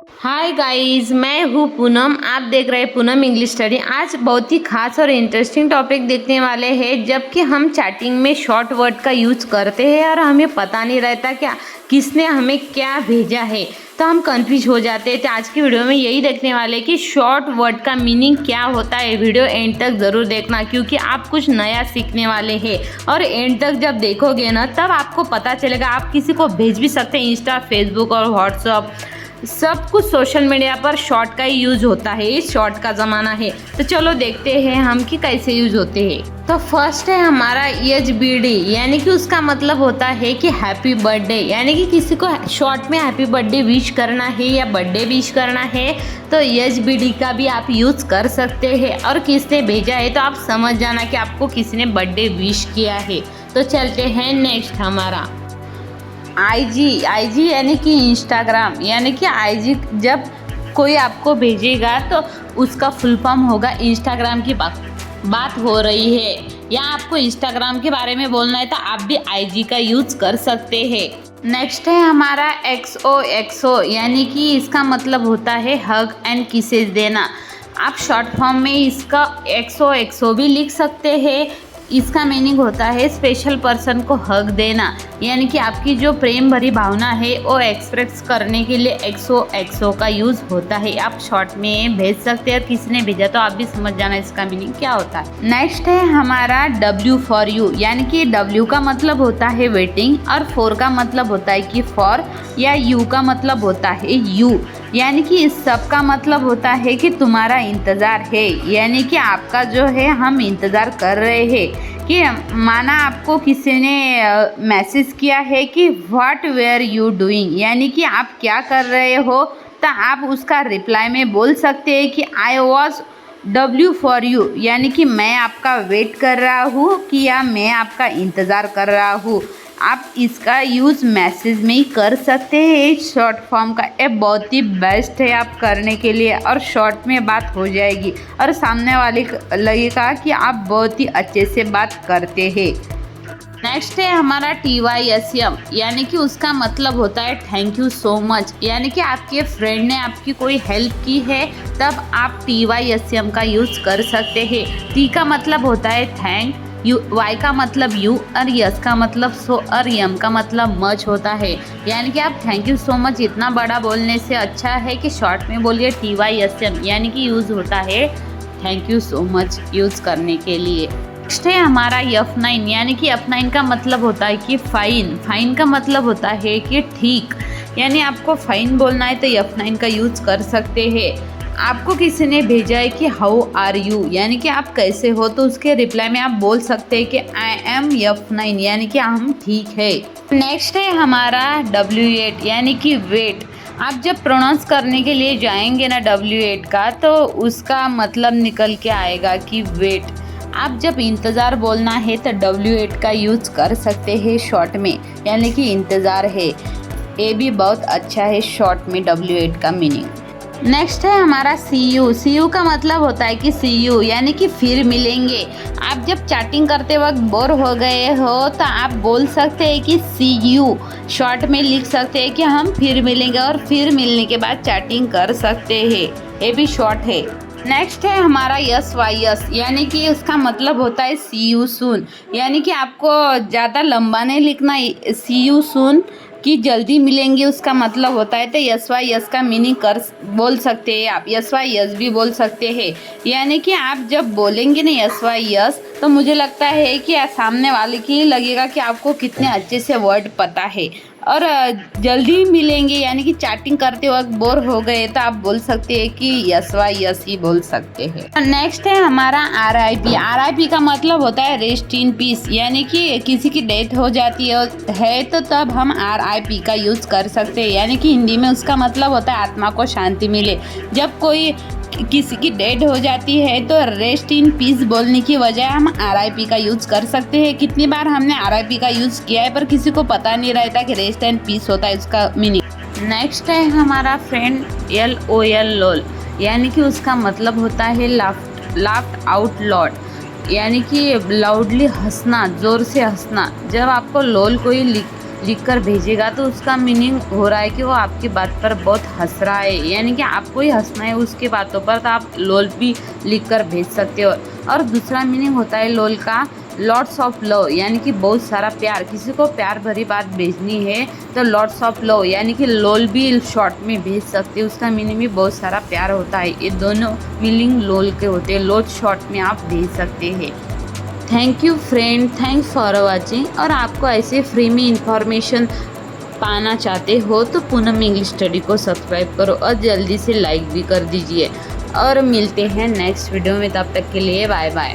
Hi guys, मैं हूँ पूनम। आप देख रहे हैं पूनम इंग्लिश स्टडी। आज बहुत ही खास और इंटरेस्टिंग टॉपिक देखने वाले हैं। जबकि हम चैटिंग में शॉर्ट वर्ड का यूज़ करते हैं और हमें पता नहीं रहता क्या किसने हमें क्या भेजा है, तो हम कंफ्यूज हो जाते हैं। तो आज की वीडियो में यही देखने वाले हैं कि शॉर्ट वर्ड का मीनिंग क्या होता है। वीडियो एंड तक ज़रूर देखना, क्योंकि आप कुछ नया सीखने वाले हैं। और एंड तक जब देखोगे ना, तब आपको पता चलेगा। आप किसी को भेज भी सकते हैं। इंस्टा, फेसबुक और व्हाट्सअप, सब कुछ सोशल मीडिया पर शॉर्ट का ही यूज होता है। इस शॉर्ट का ज़माना है। तो चलो देखते हैं हम कि कैसे यूज होते हैं। तो फर्स्ट है हमारा HBD, यानी कि उसका मतलब होता है कि हैप्पी बर्थडे। यानी कि किसी को शॉर्ट में हैप्पी बर्थडे विश करना है या बर्थडे विश करना है, तो HBD का भी आप यूज़ कर सकते हैं। और किसने भेजा है तो आप समझ जाना कि आपको किसी ने बर्थडे विश किया है। तो चलते हैं नेक्स्ट हमारा IG यानी कि इंस्टाग्राम। यानी कि IG जब कोई आपको भेजेगा तो उसका फुल फॉर्म होगा इंस्टाग्राम की बात हो रही है, या आपको इंस्टाग्राम के बारे में बोलना है तो आप भी IG का यूज़ कर सकते हैं। नेक्स्ट है हमारा XOXO, यानी कि इसका मतलब होता है हग एंड किसेस देना। आप शॉर्ट फॉर्म में इसका XOXO भी लिख सकते हैं। इसका मीनिंग होता है स्पेशल पर्सन को हग देना। यानी कि आपकी जो प्रेम भरी भावना है वो एक्सप्रेस करने के लिए XOXO का यूज़ होता है। आप शॉर्ट में भेज सकते हैं। किसी ने भेजा तो आप भी समझ जाना इसका मीनिंग क्या होता है। नेक्स्ट है हमारा W फॉर यू, यानी कि W का मतलब होता है वेटिंग, और फॉर का मतलब होता है कि फॉर, या यू का मतलब होता है यू। यानी कि इस सब का मतलब होता है कि तुम्हारा इंतज़ार है। यानी कि आपका जो है हम इंतज़ार कर रहे हैं। कि माना आपको किसी ने मैसेज किया है कि व्हाट वेयर यू डूइंग, यानी कि आप क्या कर रहे हो, तो आप उसका रिप्लाई में बोल सकते हैं कि I was W for you, यानी कि मैं आपका वेट कर रहा हूँ कि या मैं आपका इंतज़ार कर रहा हूँ। आप इसका यूज़ मैसेज में ही कर सकते हैं। इस शॉर्ट फॉर्म का ये बहुत ही बेस्ट है आप करने के लिए, और शॉर्ट में बात हो जाएगी और सामने वाले लगेगा कि आप बहुत ही अच्छे से बात करते हैं। नेक्स्ट है हमारा TYSM, यानी कि उसका मतलब होता है थैंक यू सो मच। यानी कि आपके फ्रेंड ने आपकी कोई हेल्प की है, तब आप TYSM का यूज़ कर सकते हैं। T का मतलब होता है थैंक यू, Y का मतलब यू, और यस का मतलब सो, और यम का मतलब मच होता है। यानी कि आप थैंक यू सो मच इतना बड़ा बोलने से अच्छा है कि शॉर्ट में बोलिए TYSM, यानी कि यूज़ होता है thank you so much use करने के लिए। नेक्स्ट है हमारा F9, यानी कि F9 का मतलब होता है कि फाइन। फाइन का मतलब होता है कि ठीक। यानी आपको फाइन बोलना है तो F9 का यूज़ कर सकते हैं। आपको किसी ने भेजा है कि हाउ आर यू, यानी कि आप कैसे हो, तो उसके रिप्लाई में आप बोल सकते हैं कि आई एम F9, यानी कि हम ठीक है। नेक्स्ट है हमारा W8, यानी कि वेट। आप जब प्रोनाउंस करने के लिए जाएंगे ना W8 का, तो उसका मतलब निकल के आएगा कि वेट। आप जब इंतज़ार बोलना है तो W8 का यूज़ कर सकते हैं शॉर्ट में, यानी कि इंतज़ार है। ये भी बहुत अच्छा है शॉर्ट में W8 का मीनिंग। नेक्स्ट है हमारा CU का मतलब होता है कि see you, यानी कि फिर मिलेंगे। आप जब चैटिंग करते वक्त बोर हो गए हो तो आप बोल सकते हैं कि see you, शॉर्ट में लिख सकते हैं कि हम फिर मिलेंगे, और फिर मिलने के बाद चैटिंग कर सकते हैं। ये भी शॉर्ट है। नेक्स्ट है हमारा SYS, यानी कि उसका मतलब होता है see you soon, यानी कि आपको ज़्यादा लंबा नहीं लिखना। see you soon कि जल्दी मिलेंगे उसका मतलब होता है। तो SYS का मीनिंग बोल सकते हैं आप। SYS भी बोल सकते हैं। यानी कि आप जब बोलेंगे ना SYS, तो मुझे लगता है कि सामने वाले की लगेगा कि आपको कितने अच्छे से वर्ड पता है, और जल्दी मिलेंगे। यानी कि चैटिंग करते वक्त बोर हो गए तो आप बोल सकते हैं कि SYS ही बोल सकते हैं। नेक्स्ट है हमारा RIP का मतलब होता है रेस्ट इन पीस, यानी कि किसी की डेथ हो जाती है तो तब हम RIP का यूज़ कर सकते हैं। यानी कि हिंदी में उसका मतलब होता है आत्मा को शांति मिले। जब कोई किसी की डेड हो जाती है तो रेस्ट इन पीस बोलने की बजाय हम RIP का यूज़ कर सकते हैं। कितनी बार हमने RIP का यूज़ किया है, पर किसी को पता नहीं रहता कि रेस्ट एंड पीस होता है उसका मीनिंग। नेक्स्ट है हमारा फ्रेंड LOL, यानी कि उसका मतलब होता है लाफ्ट आउट लॉड, यानी कि लाउडली हंसना, ज़ोर से हंसना। जब आपको लोल कोई लिख कर भेजेगा तो उसका मीनिंग हो रहा है कि वो आपकी बात पर बहुत हंस रहा है, यानी कि आपको ही हंसना है उसकी बातों पर, तो आप लोल भी लिख कर भेज सकते हो। और दूसरा मीनिंग होता है लोल का लॉट्स ऑफ लव, यानी कि बहुत सारा प्यार, किसी को प्यार भरी बात भेजनी है तो लॉट्स ऑफ लव यानी कि लोल भी शॉर्ट में भेज सकते हो, उसका मीनिंग भी बहुत सारा प्यार होता है। ये दोनों मीनिंग लोल के होते हैं, लोल शॉर्ट में आप भेज सकते हैं। Thank you friend, thanks for watching. और आपको ऐसे फ्री में इंफॉर्मेशन पाना चाहते हो तो पूनम इंग्लिश स्टडी को सब्सक्राइब करो और जल्दी से लाइक भी कर दीजिए। और मिलते हैं नेक्स्ट वीडियो में, तब तक के लिए बाय बाय।